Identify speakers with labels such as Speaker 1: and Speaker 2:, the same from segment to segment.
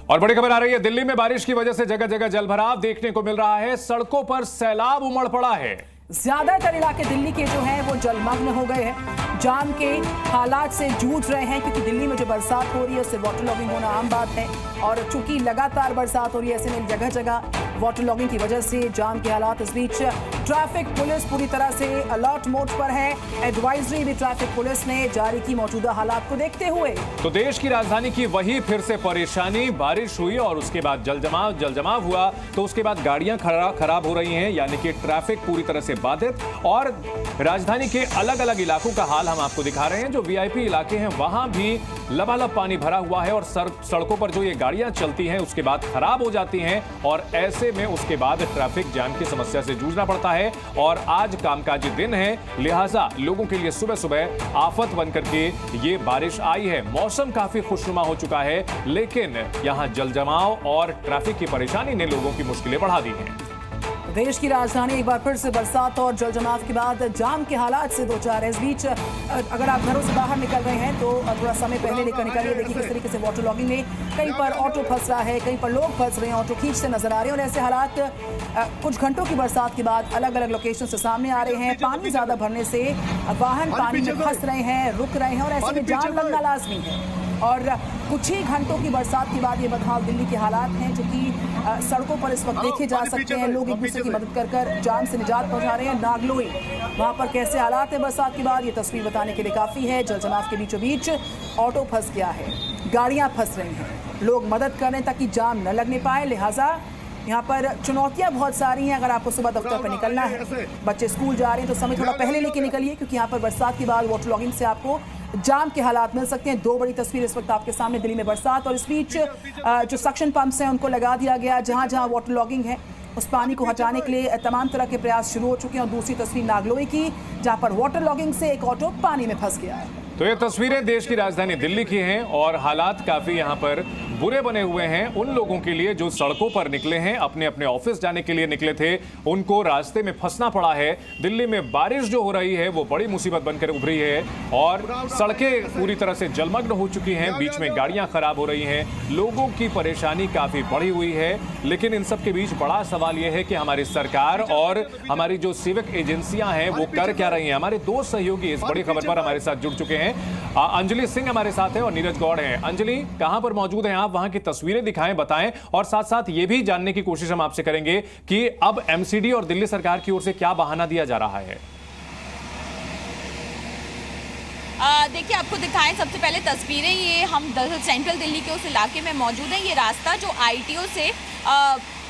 Speaker 1: और बड़ी खबर आ रही है, दिल्ली में बारिश की वजह से जगह जगह जलभराव देखने को मिल रहा है। सड़कों पर सैलाब उमड़ पड़ा है।
Speaker 2: ज्यादातर इलाके दिल्ली के जो हैं वो जलमग्न हो गए हैं, जाम के हालात से जूझ रहे हैं, क्योंकि दिल्ली में जो बरसात हो रही है उससे वाटर लॉगिंग होना आम बात है। और चूंकि लगातार बरसात हो रही है, ऐसे में जगह जगह वाटर लॉगिंग की वजह से जाम के हालात। इस बीच ट्रैफिक पुलिस पूरी तरह से अलर्ट मोड पर है। एडवाइजरी भी ट्रैफिक पुलिस ने जारी की मौजूदा हालात को देखते हुए।
Speaker 1: तो देश की राजधानी की वही फिर से परेशानी, बारिश हुई और उसके बाद जलजमाव हुआ, तो उसके बाद गाड़ियां खराब हो रही हैं, यानी कि ट्रैफिक पूरी तरह से बाधित। और राजधानी के अलग अलग इलाकों का हाल हम आपको दिखा रहे हैं। जो वीआईपी इलाके हैं वहां भी लबालब पानी भरा हुआ है और सड़कों पर जो ये गाड़ियां चलती हैं उसके बाद खराब हो जाती हैं, और ऐसे में उसके बाद ट्रैफिक जाम की समस्या से जूझना पड़ता है। और आज कामकाजी दिन है, लिहाजा लोगों के लिए सुबह सुबह आफत बनकर के ये बारिश आई है। मौसम काफी खुशनुमा हो चुका है, लेकिन यहां जलजमाव और ट्रैफिक की परेशानी ने लोगों की मुश्किलें बढ़ा दी हैं।
Speaker 2: देश की राजधानी एक बार फिर से बरसात और जलजमाव के बाद जाम के हालात से दो चार है। इस बीच अगर आप घरों से बाहर निकल रहे हैं तो थोड़ा समय पहले निकलिए। देखिए किस तरीके से वाटर लॉगिंग में कहीं पर ऑटो फंस रहा है, कहीं पर लोग फंस रहे हैं, ऑटो खींचते नजर आ रहे हैं। और ऐसे हालात कुछ घंटों की बरसात के बाद अलग अलग लोकेशन से सामने आ रहे हैं। पानी ज्यादा भरने से वाहन पानी में फंस रहे हैं, रुक रहे हैं, और ऐसे में जाम लगना लाजमी है। और कुछ ही घंटों की बरसात के बाद ये बदहाल दिल्ली के हालात हैं, जो कि सड़कों पर इस वक्त देखे जा सकते हैं। लोग एक दूसरे की मदद कर जाम से निजात पहुंचा रहे हैं। नागलोई वहां पर कैसे हालात है बरसात के बाद, ये तस्वीर बताने के लिए काफी है। जलजमाव के बीचों बीच ऑटो फंस गया है, गाड़ियां फंस रही हैं, लोग मदद कर रहे हैं ताकि जाम न लगने पाए। लिहाजा यहाँ पर चुनौतियां बहुत सारी हैं। अगर आपको सुबह दफ्तर पर निकलना है, बच्चे स्कूल जा रहे हैं, तो समय थोड़ा पहले लेके निकलिए, क्योंकि यहाँ पर बरसात के बाद वाटर लॉगिंग से आपको जाम के हालात मिल सकते हैं। दो बड़ी तस्वीर इस वक्त आपके सामने, दिल्ली में बरसात और इस बीच जो सक्शन पंप्स हैं उनको लगा दिया गया। जहां जहां वाटर लॉगिंग है उस पानी को हटाने के लिए तमाम तरह के प्रयास शुरू हो चुके हैं। और दूसरी तस्वीर नागलोई की, जहां पर वाटर लॉगिंग से एक ऑटो पानी में फंस गया है।
Speaker 1: तो ये तस्वीरें देश की राजधानी दिल्ली की हैं और हालात काफी यहाँ पर बुरे बने हुए हैं उन लोगों के लिए जो सड़कों पर निकले हैं, अपने अपने ऑफिस जाने के लिए निकले थे, उनको रास्ते में फंसना पड़ा है। दिल्ली में बारिश जो हो रही है वो बड़ी मुसीबत बनकर उभरी है और सड़कें पूरी तरह से जलमग्न हो चुकी हैं, बीच में गाड़ियां खराब हो रही हैं, लोगों की परेशानी काफी बढ़ी हुई है। लेकिन इन सब के बीच बड़ा सवाल यह है कि हमारी सरकार और हमारी जो सिविक एजेंसियां हैं वो कर क्या रही हैं। हमारे दो सहयोगी इस बड़ी खबर पर हमारे साथ जुड़ चुके हैं। अंजलि सिंह हमारे साथ है और नीरज गौड़ हैं। अंजलि, कहां पर मौजूद हैं आप? वहां की तस्वीरें दिखाएं, बताएं, और साथ साथ ये भी जानने की कोशिश हम आपसे करेंगे कि अब एमसीडी और दिल्ली सरकार की ओर से क्या बहाना दिया जा रहा है।
Speaker 3: देखिए, आपको दिखाएं सबसे पहले तस्वीरें। ये हम सेंट्रल दिल्ली के उस इलाके में मौजूद हैं। ये रास्ता जो आईटीओ से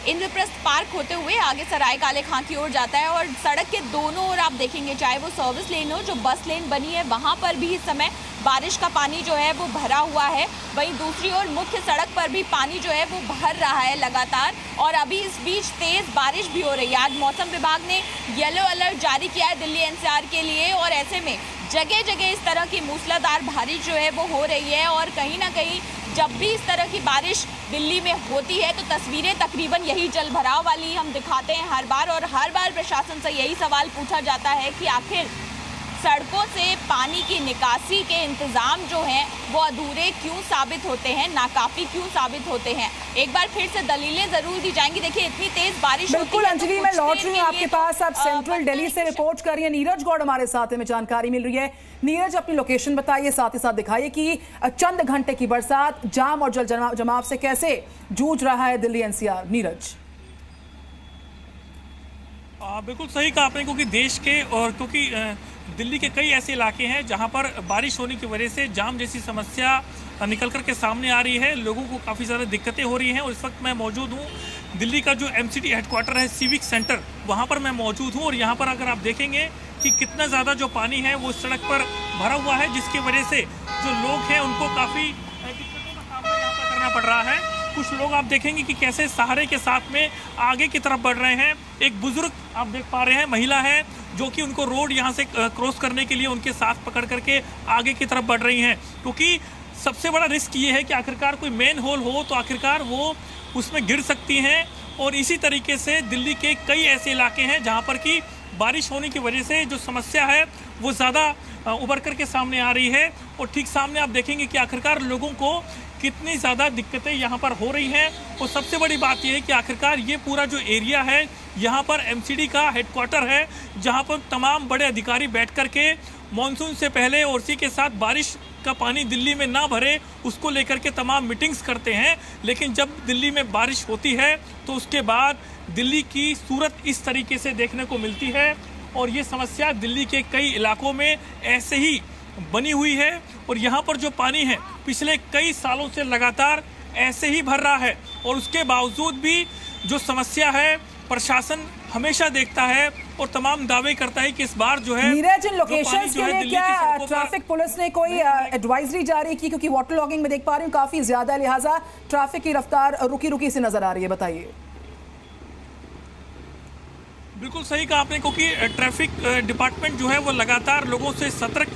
Speaker 3: इंद्रप्रस्थ पार्क होते हुए आगे सराय काले खां की ओर जाता है, और सड़क के दोनों ओर आप देखेंगे, चाहे वो सर्विस लेन हो, जो बस लेन बनी है, वहां पर भी इस समय बारिश का पानी जो है वो भरा हुआ है। वहीं दूसरी ओर मुख्य सड़क पर भी पानी जो है वो भर रहा है लगातार, और अभी इस बीच तेज बारिश भी हो रही है। आज मौसम विभाग ने येलो अलर्ट जारी किया है दिल्ली एनसीआर के लिए, और ऐसे में जगह जगह इस तरह की मूसलाधार बारिश जो है वो हो रही है। और कहीं ना कहीं जब भी इस तरह की बारिश दिल्ली में होती है तो तस्वीरें तकरीबन यही जल भराव वाली हम दिखाते हैं हर बार, और हर बार प्रशासन से यही सवाल पूछा जाता है कि आखिर सड़कों से पानी की निकासी के इंतजाम जो हैं वो अधूरे क्यों साबित होते हैं, नाकाफी क्यों साबित होते हैं। एक बार फिर से दलीलें जरूर दी जाएंगी। देखिए, इतनी तेज बारिश
Speaker 2: बिल्कुल अंजलि, मैं लौट रही हूँ आपके पास। आप सेंट्रल दिल्ली से रिपोर्ट कर रही है नीरज गौड़ हमारे साथ में जानकारी मिल रही है। नीरज, अपनी लोकेशन बताइए, साथ ही साथ दिखाइए कि चंद घंटे की बरसात, जाम और जल जमाव से कैसे जूझ रहा है दिल्ली एनसीआर। नीरज,
Speaker 4: बिल्कुल सही कहा आपने, क्योंकि देश के और क्योंकि दिल्ली के कई ऐसे इलाके हैं जहां पर बारिश होने की वजह से जाम जैसी समस्या निकल कर के सामने आ रही है। लोगों को काफ़ी ज़्यादा दिक्कतें हो रही हैं। और इस वक्त मैं मौजूद हूं दिल्ली का जो एमसीडी हेडक्वार्टर है, सिविक सेंटर, वहां पर मैं मौजूद हूं। और यहां पर अगर आप देखेंगे कि कितना ज़्यादा जो पानी है वो सड़क पर भरा हुआ है, जिसकी वजह से जो लोग हैं उनको काफ़ी दिक्कतों का सामना यहाँ पर करना पड़ रहा है। कुछ लोग आप देखेंगे कि कैसे सहारे के साथ में आगे की तरफ बढ़ रहे हैं। एक बुजुर्ग आप देख पा रहे हैं, महिला है, जो कि उनको रोड यहाँ से क्रॉस करने के लिए उनके साथ पकड़ करके आगे की तरफ बढ़ रही हैं, क्योंकि सबसे बड़ा रिस्क ये है कि आखिरकार कोई मेन होल हो तो आखिरकार वो उसमें गिर सकती हैं। और इसी तरीके से दिल्ली के कई ऐसे इलाके हैं जहाँ पर कि बारिश होने की वजह से जो समस्या है वो ज़्यादा उभर कर के सामने आ रही है। और ठीक सामने आप देखेंगे कि आखिरकार लोगों को कितनी ज़्यादा दिक्कतें यहाँ पर हो रही हैं। और सबसे बड़ी बात यह है कि आखिरकार ये पूरा जो एरिया है यहाँ पर एमसीडी का हेडक्वार्टर है, जहाँ पर तमाम बड़े अधिकारी बैठ कर के मानसून से पहले और इसी के साथ बारिश का पानी दिल्ली में ना भरे उसको लेकर के तमाम मीटिंग्स करते हैं। लेकिन जब दिल्ली में बारिश होती है तो उसके बाद दिल्ली की सूरत इस तरीके से देखने को मिलती है। और ये समस्या दिल्ली के कई इलाकों में ऐसे ही बनी हुई है। और यहाँ पर जो पानी है पिछले कई सालों से लगातार ऐसे ही भर रहा है, और उसके बावजूद भी जो समस्या है प्रशासन हमेशा देखता है और तमाम दावे करता है कि इस बार जो है
Speaker 2: नीरज, इन लोकेशंस के लिए क्या ट्रैफिक पुलिस ने कोई एडवाइजरी जारी की? क्योंकि वाटर लॉगिंग में देख पा रही हूँ काफी ज्यादा, लिहाजा ट्रैफिक की रफ्तार रुकी रुकी सी नजर आ रही है, बताइए।
Speaker 4: बिल्कुल सही कहा आपने, क्योंकि ट्रैफिक डिपार्टमेंट जो है वो लगातार लोगों से सतर्क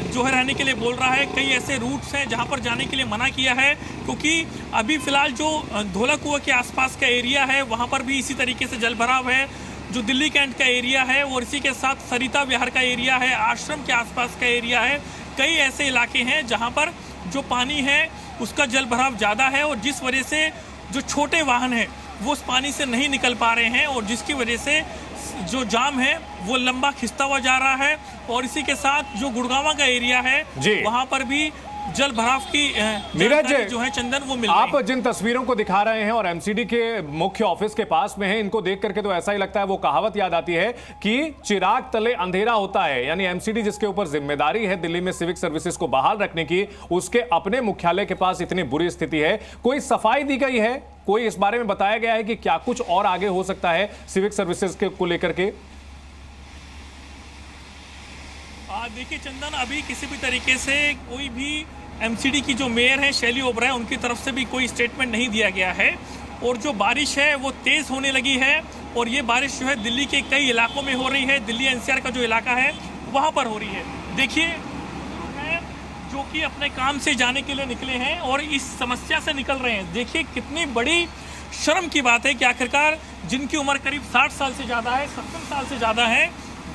Speaker 4: जो है रहने के लिए बोल रहा है। कई ऐसे रूट्स हैं जहां पर जाने के लिए मना किया है, क्योंकि अभी फिलहाल जो धौला कुआं के आसपास का एरिया है वहां पर भी इसी तरीके से जल भराव है। जो दिल्ली कैंट का एरिया है और इसी के साथ सरिता विहार का एरिया है, आश्रम के आसपास का एरिया है, कई ऐसे इलाके हैं जहाँ पर जो पानी है उसका जल भराव ज़्यादा है, और जिस वजह से जो छोटे वाहन हैं वो उस पानी से नहीं निकल पा रहे हैं, और जिसकी वजह से जो जाम है वो लंबा खिंचता हुआ जा रहा है। और इसी के साथ जो गुड़गांव का एरिया है वहां पर भी जल भराव की
Speaker 1: नीरज
Speaker 4: जो है चंदन वो मिल
Speaker 1: आप जिन तस्वीरों को दिखा रहे हैं और एमसीडी के मुख्य ऑफिस के पास में है, इनको देख करके तो ऐसा ही लगता है, वो कहावत याद आती है कि चिराग तले अंधेरा होता है। यानी एमसीडी जिसके ऊपर जिम्मेदारी है दिल्ली में सिविक सर्विसेज को बहाल रखने की, उसके अपने मुख्यालय के पास इतनी बुरी स्थिति है। कोई सफाई दी गई है? कोई इस बारे में बताया गया है कि क्या कुछ और आगे हो सकता है सिविक सर्विसेज को लेकर के?
Speaker 4: देखिए चंदन, अभी किसी भी तरीके से कोई भी एमसीडी की जो मेयर है शैली ओबराय, उनकी तरफ से भी कोई स्टेटमेंट नहीं दिया गया है। और जो बारिश है वो तेज होने लगी है, और ये बारिश जो है दिल्ली के कई इलाकों में हो रही है। दिल्ली एनसीआर का जो इलाका है वहां पर हो रही है। देखिए जो कि अपने काम से जाने के लिए निकले हैं और इस समस्या से निकल रहे हैं। देखिए कितनी बड़ी शर्म की बात है कि आखिरकार जिनकी उम्र करीब 60 साल से ज़्यादा है, 70 साल से ज़्यादा है,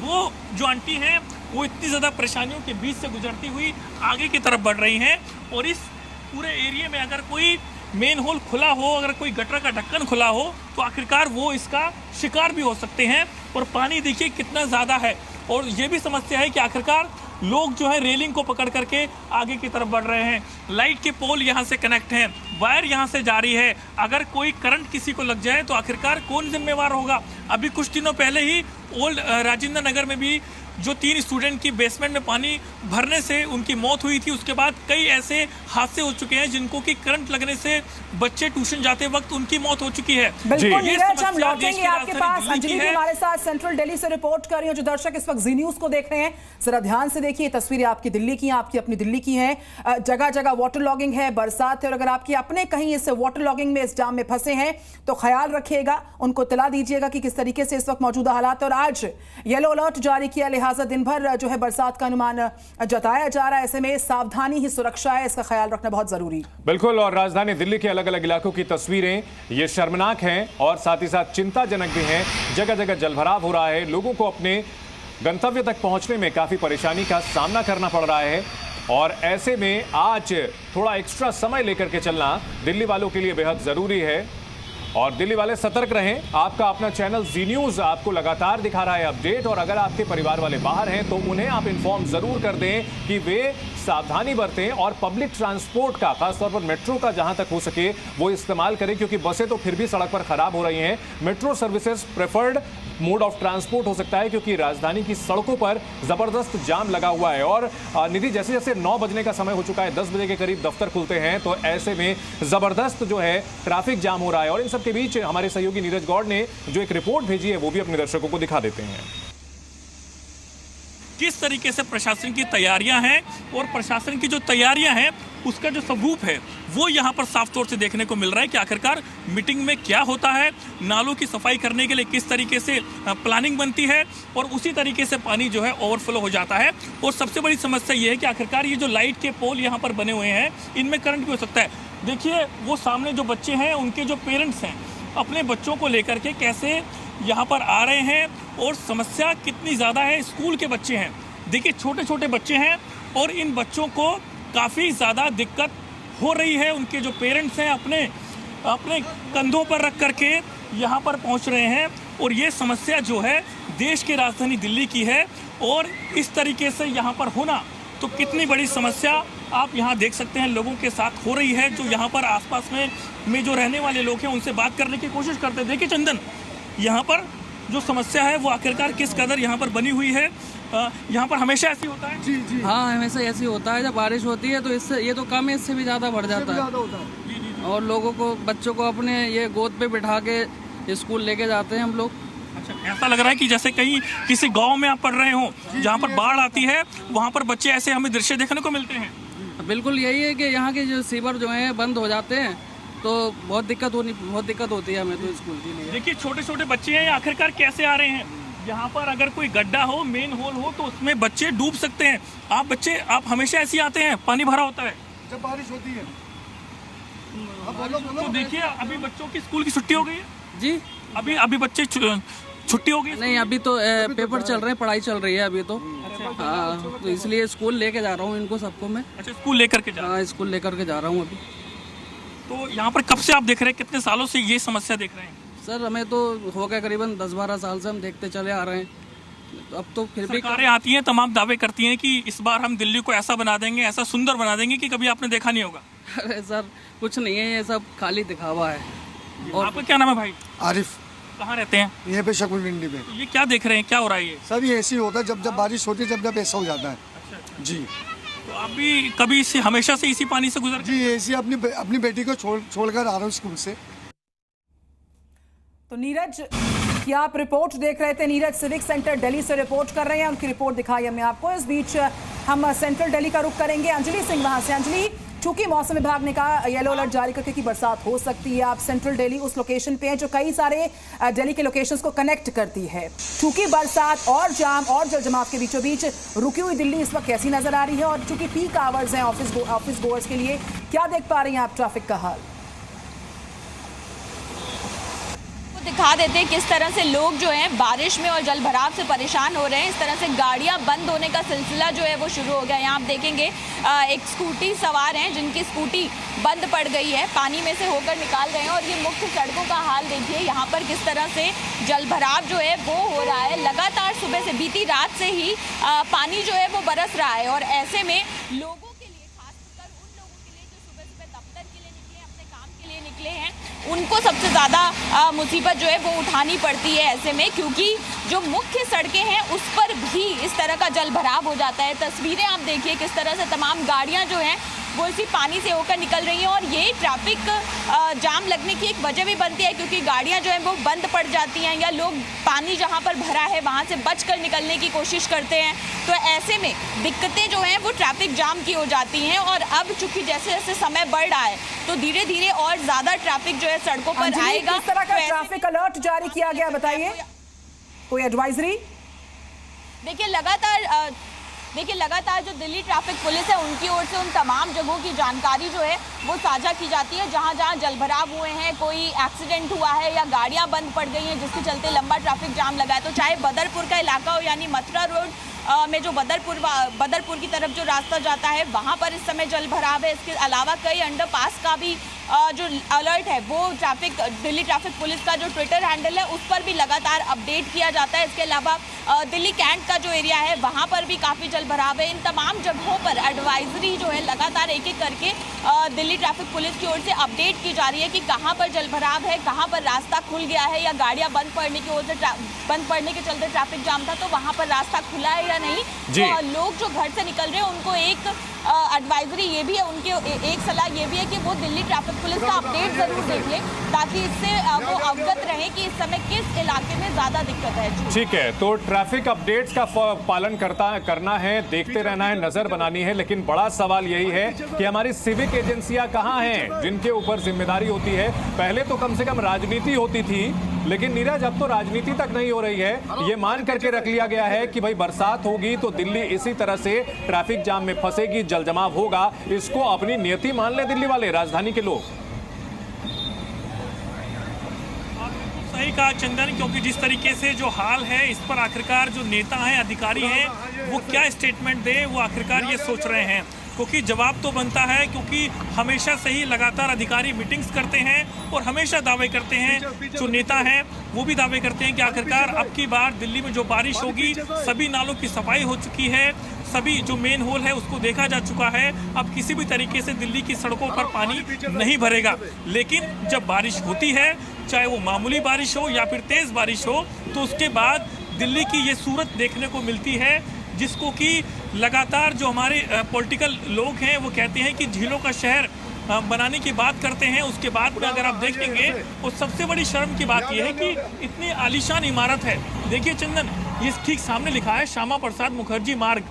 Speaker 4: वो जो आंटी हैं वो इतनी ज़्यादा परेशानियों के बीच से गुजरती हुई आगे की तरफ बढ़ रही हैं। और इस पूरे एरिया में अगर कोई मेन होल खुला हो, अगर कोई गटर का ढक्कन खुला हो, तो आखिरकार वो इसका शिकार भी हो सकते हैं। और पानी देखिए कितना ज़्यादा है। और ये भी समस्या है कि आखिरकार लोग जो है रेलिंग को पकड़ करके आगे की तरफ बढ़ रहे हैं। लाइट के पोल यहाँ से कनेक्ट हैं, वायर यहाँ से जारी है। अगर कोई करंट किसी को लग जाए तो आखिरकार कौन जिम्मेवार होगा? अभी कुछ दिनों पहले ही ओल्ड राजेंद्र नगर में भी जो 3 स्टूडेंट की बेसमेंट में पानी भरने से उनकी मौत हुई थी। उसके बाद कई ऐसे हादसे हो चुके हैं जिनको कि करंट लगने से बच्चे ट्यूशन जाते वक्त उनकी मौत हो चुकी है।
Speaker 2: बिल्कुल नीरज, हम लौटेंगे आपके पास। अंजलि भी हमारे साथ सेंट्रल दिल्ली से रिपोर्ट कर रही है। जो दर्शक इस वक्त जी न्यूज को देख रहे हैं, जरा ध्यान से देखिए, तस्वीरें आपकी दिल्ली की हैं, आपकी अपनी दिल्ली की हैं। जगह जगह वाटर लॉगिंग है, बरसात है, और अगर आपकी अपने कहीं इस वाटर लॉगिंग में, इस जाम में फंसे हैं तो ख्याल रखिएगा, उनको इत्तला दीजिएगा कि किस तरीके से इस वक्त मौजूदा हालात। और आज येलो अलर्ट जारी किया, लिहाजा दिन भर जो है बरसात का अनुमान जताया जा रहा है। ऐसे में सावधानी ही सुरक्षा है, इसका ख्याल रखना बहुत जरूरी।
Speaker 1: बिल्कुल। और राजधानी दिल्ली के अलग अलग इलाकों की तस्वीरें ये शर्मनाक हैं और साथ ही साथ चिंताजनक भी हैं। जगह जगह जलभराव हो रहा है, लोगों को अपने गंतव्य तक पहुंचने में काफी परेशानी का सामना करना पड़ रहा है। और ऐसे में आज थोड़ा एक्स्ट्रा समय लेकर के चलना दिल्ली वालों के लिए बेहद जरूरी है। और दिल्ली वाले सतर्क रहें। आपका अपना चैनल जी न्यूज आपको लगातार दिखा रहा है अपडेट, और अगर आपके परिवार वाले बाहर हैं तो उन्हें आप इन्फॉर्म जरूर कर दें कि वे सावधानी बरतें और पब्लिक ट्रांसपोर्ट का, खासतौर पर मेट्रो का जहां तक हो सके वो इस्तेमाल करें, क्योंकि बसें तो फिर भी सड़क पर खराब हो रही हैं। Metro services preferred mode of transport हो सकता है, क्योंकि राजधानी की सड़कों पर जबरदस्त जाम लगा हुआ है। और निधि, जैसे जैसे 9 बजने का समय हो चुका है, 10 बजे के करीब दफ्तर खुलते हैं, तो ऐसे में जबरदस्त जो है ट्रैफिक जाम हो रहा है। और इन सब के बीच हमारे सहयोगी नीरज गौड़ ने जो एक रिपोर्ट भेजी है वो भी अपने दर्शकों को दिखा देते हैं।
Speaker 4: किस तरीके से प्रशासन की तैयारियां हैं, और प्रशासन की जो तैयारियां हैं उसका जो सबूत है वो यहाँ पर साफ तौर से देखने को मिल रहा है कि आखिरकार मीटिंग में क्या होता है, नालों की सफाई करने के लिए किस तरीके से प्लानिंग बनती है, और उसी तरीके से पानी जो है ओवरफ्लो हो जाता है। और सबसे बड़ी समस्या ये है कि आखिरकार ये जो लाइट के पोल यहाँ पर बने हुए हैं, इनमें करंट भी हो सकता है। देखिए वो सामने जो बच्चे हैं, उनके जो पेरेंट्स हैं, अपने बच्चों को लेकर के कैसे यहाँ पर आ रहे हैं, और समस्या कितनी ज़्यादा है। स्कूल के बच्चे हैं, देखिए छोटे छोटे बच्चे हैं, और इन बच्चों को काफ़ी ज़्यादा दिक्कत हो रही है, उनके जो पेरेंट्स हैं अपने अपने कंधों पर रख करके यहाँ पर पहुँच रहे हैं। और ये समस्या जो है देश की राजधानी दिल्ली की है, और इस तरीके से यहाँ पर होना तो कितनी बड़ी समस्या आप यहाँ देख सकते हैं लोगों के साथ हो रही है। जो यहाँ पर आसपास में जो रहने वाले लोग हैं उनसे बात करने की कोशिश करते हैं। देखिए चंदन, यहाँ पर जो समस्या है वो आखिरकार किस कदर यहाँ पर बनी हुई है। यहाँ पर हमेशा ऐसी होता है?
Speaker 5: जी जी
Speaker 6: हाँ, हमेशा ऐसी होता है। जब बारिश होती है तो इससे ये तो कम है, इससे भी ज़्यादा बढ़ जाता है। और लोगों को, बच्चों को अपने ये गोद पे बिठा के स्कूल लेके जाते हैं हम लोग।
Speaker 4: अच्छा, ऐसा लग रहा है कि जैसे कहीं किसी गांव में आप पढ़ रहे हो जहाँ पर बाढ़ आती है, वहाँ पर बच्चे ऐसे हमें दृश्य देखने को मिलते हैं।
Speaker 6: बिल्कुल यही है कि यहाँ के जो सीवर जो हैं बंद हो जाते हैं तो बहुत दिक्कत होती है हमें तो स्कूल के लिए।
Speaker 4: देखिए छोटे छोटे बच्चे हैं, आखिरकार कैसे आ रहे हैं यहाँ पर? अगर कोई गड्ढा हो, मेन होल हो, तो उसमें बच्चे डूब सकते हैं। आप हमेशा ऐसे आते हैं? पानी भरा होता है
Speaker 5: जब बारिश होती है।
Speaker 4: तो देखिए अभी बच्चों की स्कूल की छुट्टी हो गई है
Speaker 6: जी।
Speaker 4: अभी बच्चे छुट्टी हो गई?
Speaker 6: नहीं, अभी तो पेपर चल रहे हैं, पढ़ाई चल रही है अभी तो। हाँ, तो इसलिए स्कूल लेके जा रहा हूँ इनको सबको मैं।
Speaker 4: अच्छा, स्कूल लेकर के जा रहे हैं?
Speaker 6: हाँ, स्कूल लेकर के जा रहा हूँ अभी।
Speaker 4: तो यहाँ पर कब से आप देख रहे हैं, कितने सालों से ये समस्या देख रहे हैं?
Speaker 6: सर हमें तो हो गया करीबन 10-12 साल से हम देखते चले आ रहे हैं। तो अब तो फिर भी
Speaker 4: सरकारें आती हैं, तमाम दावे करती हैं कि इस बार हम दिल्ली को ऐसा बना देंगे, ऐसा सुंदर बना देंगे कि कभी आपने देखा नहीं होगा।
Speaker 6: अरे सर कुछ नहीं है, ये सब खाली दिखावा है।
Speaker 4: और आपका क्या नाम है भाई?
Speaker 5: आरिफ,
Speaker 4: कहाँ रहते हैं?
Speaker 5: यहाँ पे शकुन मंडी पे।
Speaker 4: तो ये क्या देख रहे हैं, क्या हो रहा है ये?
Speaker 5: सर ये ऐसे ही होता है जब बारिश होती है, जब ऐसा हो जाता है। जी
Speaker 4: तो आप भी कभी इससे हमेशा से इसी पानी से गुजर?
Speaker 5: जी, ऐसे अपनी बेटी को छोड़कर आ रहा हूँ स्कूल से।
Speaker 2: तो नीरज क्या आप रिपोर्ट देख रहे थे? नीरज सिविक सेंटर दिल्ली से रिपोर्ट कर रहे हैं, उनकी रिपोर्ट दिखाई हमने आपको। इस बीच हम सेंट्रल दिल्ली का रुख करेंगे। अंजलि सिंह वहां से। अंजलि, चूंकि मौसम विभाग ने कहा येलो अलर्ट जारी करके कि बरसात हो सकती है, आप सेंट्रल दिल्ली उस लोकेशन पे हैं जो कई सारे दिल्ली के लोकेशंस को कनेक्ट करती है। चूंकि बरसात और जाम और जल जमाव के बीचों बीच रुकी हुई दिल्ली इस वक्त कैसी नजर आ रही है, और चूंकि पीक आवर्स हैं ऑफिस गोअर्स के लिए, क्या देख पा रही हैं आप ट्रैफिक का हाल?
Speaker 3: दिखा देते हैं किस तरह से लोग जो हैं बारिश में और जल भराव से परेशान हो रहे हैं। इस तरह से गाड़ियां बंद होने का सिलसिला जो है वो शुरू हो गया। यहाँ आप देखेंगे एक स्कूटी सवार हैं जिनकी स्कूटी बंद पड़ गई है, पानी में से होकर निकाल रहे हैं। और ये मुख्य सड़कों का हाल देखिए, यहाँ पर किस तरह से जल भराव जो है वो हो रहा है। लगातार सुबह से, बीती रात से ही पानी जो है वो बरस रहा है। और ऐसे में लोगों के लिए, खासकर उन लोगों के लिए जो सुबह सुबह दफ्तर के लिए निकले, अपने काम के लिए निकले हैं, उनको सबसे ज़्यादा मुसीबत जो है वो उठानी पड़ती है ऐसे में, क्योंकि जो मुख्य सड़कें हैं उस पर भी इस तरह का जल भराव हो जाता है। तस्वीरें आप देखिए किस तरह से तमाम गाड़ियां जो हैं वो इसी पानी से होकर निकल रही हैं। और ये ट्रैफिक जाम लगने की एक वजह भी बनती है, क्योंकि गाड़ियां जो हैं वो बंद पड़ जाती हैं, या लोग पानी जहां पर भरा है वहां से बचकर निकलने की कोशिश करते हैं। तो ऐसे में दिक्कतें जो हैं वो ट्रैफिक जाम की हो जाती हैं। और अब चूंकि जैसे जैसे समय बढ़ रहा है तो धीरे धीरे और ज़्यादा ट्रैफिक जो है सड़कों पर आएगा।
Speaker 2: किस तरह का ट्रैफिक अलर्ट जारी किया गया, बताइए, कोई एडवाइजरी?
Speaker 3: देखिए लगातार जो दिल्ली ट्रैफिक पुलिस है उनकी ओर से उन तमाम जगहों की जानकारी जो है वो साझा की जाती है जहां जहां जलभराव हुए हैं, कोई एक्सीडेंट हुआ है या गाड़ियां बंद पड़ गई हैं जिसके चलते लंबा ट्रैफिक जाम लगा है। तो चाहे बदरपुर का इलाका हो, यानी मथुरा रोड में जो बदरपुर की तरफ जो रास्ता जाता है वहां पर इस समय जल भराव है। इसके अलावा कई अंडरपास का भी जो अलर्ट है वो दिल्ली ट्रैफिक पुलिस का जो ट्विटर हैंडल है उस पर भी लगातार अपडेट किया जाता है। इसके अलावा दिल्ली कैंट का जो एरिया है वहां पर भी काफ़ी जल भराव है। इन तमाम जगहों पर एडवाइजरी जो है लगातार एक एक करके दिल्ली ट्रैफिक पुलिस की ओर से अपडेट की जा रही है कि कहां पर जल भराव है, कहां पर रास्ता खुल गया है, या गाड़ियां बंद पड़ने के चलते ट्रैफिक जाम था तो वहां पर रास्ता खुला है या नहीं। तो लोग जो घर से निकल रहे हैं उनको एक एडवाइजरी ये भी है, उनके एक सलाह ये भी है कि वो दिल्ली ट्रैफिक पुलिस का अपडेट जरूर देखें ताकि इससे वो अवगत रहे कि इस समय किस इलाके में ज्यादा दिक्कत है।
Speaker 1: ठीक है, तो ट्रैफिक अपडेट्स का पालन करना है, देखते रहना है, नजर बनानी है। लेकिन बड़ा सवाल यही है कि हमारी सिविक एजेंसियां कहां हैं जिनके ऊपर जिम्मेदारी होती है। पहले तो कम से कम राजनीति होती थी, लेकिन नीरज अब तो राजनीति तक नहीं हो रही है। ये मान करके रख लिया गया है कि भाई बरसात होगी तो दिल्ली इसी तरह से ट्रैफिक जाम में फंसेगी, जल जमाव होगा। इसको अपनी नियति मान ले दिल्ली वाले, राजधानी के लोग।
Speaker 4: सही कहा चंदन, क्योंकि जिस तरीके से जो हाल है इस पर आखिरकार जो नेता हैं, अधिकारी हैं, वो क्या स्टेटमेंट दें, वो आखिरकार ये सोच रहे हैं। क्योंकि जवाब तो बनता है, क्योंकि हमेशा से ही लगातार अधिकारी मीटिंग्स करते हैं और हमेशा दावे करते हैं, जो नेता हैं वो भी दावे करते हैं कि आखिरकार अब की बार दिल्ली में जो बारिश होगी, सभी नालों की सफाई हो चुकी है, सभी जो मेन होल है उसको देखा जा चुका है, अब किसी भी तरीके से दिल्ली की सड़कों पर पानी नहीं भरेगा। लेकिन जब बारिश होती है, चाहे वो मामूली बारिश हो या फिर तेज बारिश हो, तो उसके बाद दिल्ली की ये सूरत देखने को मिलती है, जिसको कि लगातार जो हमारे पॉलिटिकल लोग हैं वो कहते हैं कि झीलों का शहर बनाने की बात करते हैं। उसके बाद में अगर आप देखेंगे तो सबसे बड़ी शर्म की बात यह है कि इतनी आलीशान इमारत है। देखिए चंदन, ये ठीक सामने लिखा है श्यामा प्रसाद मुखर्जी मार्ग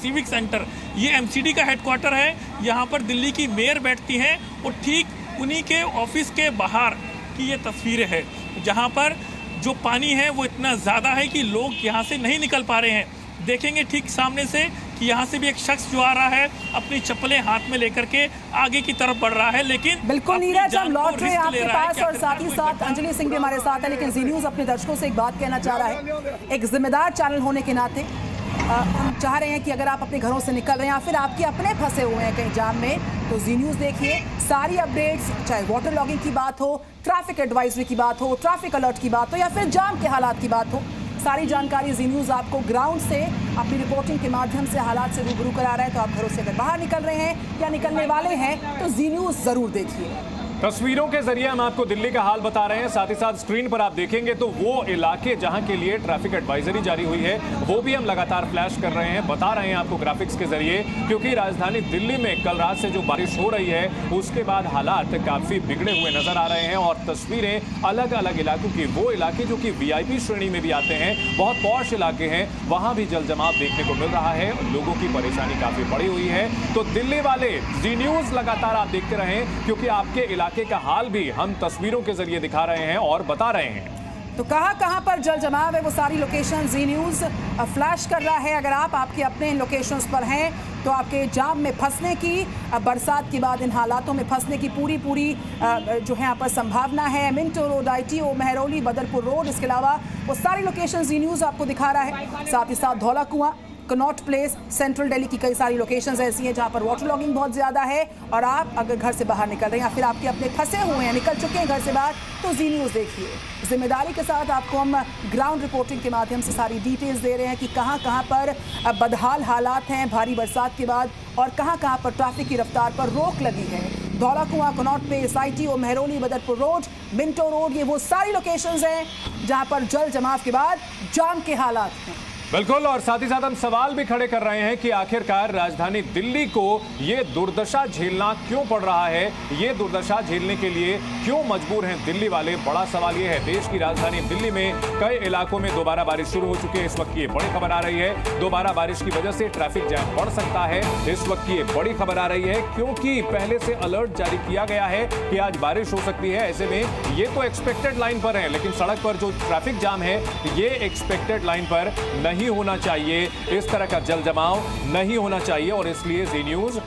Speaker 4: सिविक सेंटर, ये एमसीडी का हेडक्वार्टर है। यहाँ पर दिल्ली की मेयर बैठती हैं और ठीक उन्हीं के ऑफिस के बाहर की ये तस्वीरें हैं, जहाँ पर जो पानी है वो इतना ज़्यादा है कि लोग यहाँ से नहीं निकल पा रहे हैं। देखेंगे ठीक सामने से कि यहाँ से भी एक शख्स जो आ रहा है अपनी चप्पलें हाथ में लेकर के आगे की तरफ बढ़ रहा है, लेकिन
Speaker 2: बिल्कुल नीरज, हम लौट रहे हैं आपके पास और साथ ही साथ अंजलि सिंह भी हमारे साथ है। लेकिन जी न्यूज़ अपने दर्शकों से एक बात कहना चाह रहा है, एक जिम्मेदार चैनल होने के नाते हम चाह रहे हैं कि अगर आप अपने घरों से निकल रहे हैं या फिर आपके अपने फंसे हुए हैं कहीं जाम में, तो जी न्यूज़ देखिए। सारी अपडेट्स, चाहे वाटर लॉगिंग की बात हो, ट्रैफिक एडवाइजरी की बात हो, ट्रैफिक अलर्ट की बात हो या फिर जाम के हालात की बात हो, सारी जानकारी जी न्यूज़ आपको ग्राउंड से अपनी रिपोर्टिंग के माध्यम से हालात से रूबरू करा रहा है। तो आप घरों से अगर बाहर निकल रहे हैं या निकलने वाले हैं तो जी न्यूज़ जरूर देखिए।
Speaker 1: तस्वीरों के जरिए हम आपको दिल्ली का हाल बता रहे हैं, साथ ही साथ स्क्रीन पर आप देखेंगे तो वो इलाके जहां के लिए ट्रैफिक एडवाइजरी जारी हुई है वो भी हम लगातार फ्लैश कर रहे हैं, बता रहे हैं आपको ग्राफिक्स के जरिए, क्योंकि राजधानी दिल्ली में कल रात से जो बारिश हो रही है उसके बाद हालात काफी बिगड़े हुए नजर आ रहे हैं। और तस्वीरें अलग अलग इलाकों की, वो इलाके जो कि वीआईपी श्रेणी में भी आते हैं, बहुत पॉश इलाके हैं, वहां भी जल जमाव देखने को मिल रहा है, लोगों की परेशानी काफी बढ़ी हुई है। तो दिल्ली वाले जी न्यूज़ लगातार आप देखते रहें, क्योंकि आपके इलाके का हाल भी हम तस्वीरों के जरिए दिखा रहे हैं और बता रहे हैं।
Speaker 2: तो कहां पर जल जमाव है वो सारी लोकेशन जी न्यूज़ फ्लैश कर रहा है। अगर आप आपके अपने लोकेशंस पर हैं तो आपके जाम में फंसने की, बरसात के बाद इन हालातों में फंसने की पूरी जो है यहाँ पर संभावना है। Minto road, ITO, Mehrauli, Badarpur road, इसके अलावा वो सारी लोकेशन जी न्यूज़ आपको दिखा रहा है। साथ ही साथ धौला कुआं, कनॉट प्लेस, सेंट्रल दिल्ली की कई सारी लोकेशंस ऐसी हैं जहां पर वाटर लॉगिंग बहुत ज़्यादा है। और आप अगर घर से बाहर निकल रहे हैं या फिर आपके अपने फंसे हुए हैं, निकल चुके हैं घर से बाहर, तो जी न्यूज़ देखिए। जिम्मेदारी के साथ आपको हम ग्राउंड रिपोर्टिंग के माध्यम से सारी डिटेल्स दे रहे हैं कि कहां पर बदहाल हालात हैं भारी बरसात के बाद और कहां पर ट्रैफिक की रफ्तार पर रोक लगी है। धौला कुआं, Connaught place, ITO, Mehrauli, Badarpur road, Minto road, ये वो सारी लोकेशंस हैं जहां पर जल जमाव के बाद जाम के हालात हैं।
Speaker 1: बिल्कुल, और साथ ही साथ हम सवाल भी खड़े कर रहे हैं कि आखिरकार राजधानी दिल्ली को ये दुर्दशा झेलना क्यों पड़ रहा है, ये दुर्दशा झेलने के लिए क्यों मजबूर हैं दिल्ली वाले। बड़ा सवाल ये है। देश की राजधानी दिल्ली में कई इलाकों में दोबारा बारिश शुरू हो चुकी है। इस वक्त की ये बड़ी खबर आ रही है, दोबारा बारिश की वजह से ट्रैफिक जैम बढ़ सकता है। इस वक्त की ये बड़ी खबर आ रही है क्योंकि पहले से अलर्ट जारी किया गया है कि आज बारिश हो सकती है। ऐसे में ये तो एक्सपेक्टेड लाइन पर है, लेकिन सड़क पर जो ट्रैफिक जाम है ये एक्सपेक्टेड लाइन पर नहीं होना चाहिए, इस तरह का जल जमाव नहीं होना चाहिए। और इसलिए जी न्यूज़,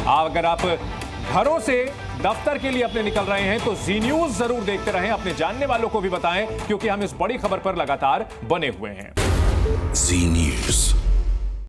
Speaker 1: अगर आप घरों से दफ्तर के लिए अपने निकल रहे हैं तो जी न्यूज़ जरूर देखते रहें, अपने जानने वालों को भी बताएं, क्योंकि हम इस बड़ी खबर पर लगातार बने हुए हैं।
Speaker 7: जी न्यूज़।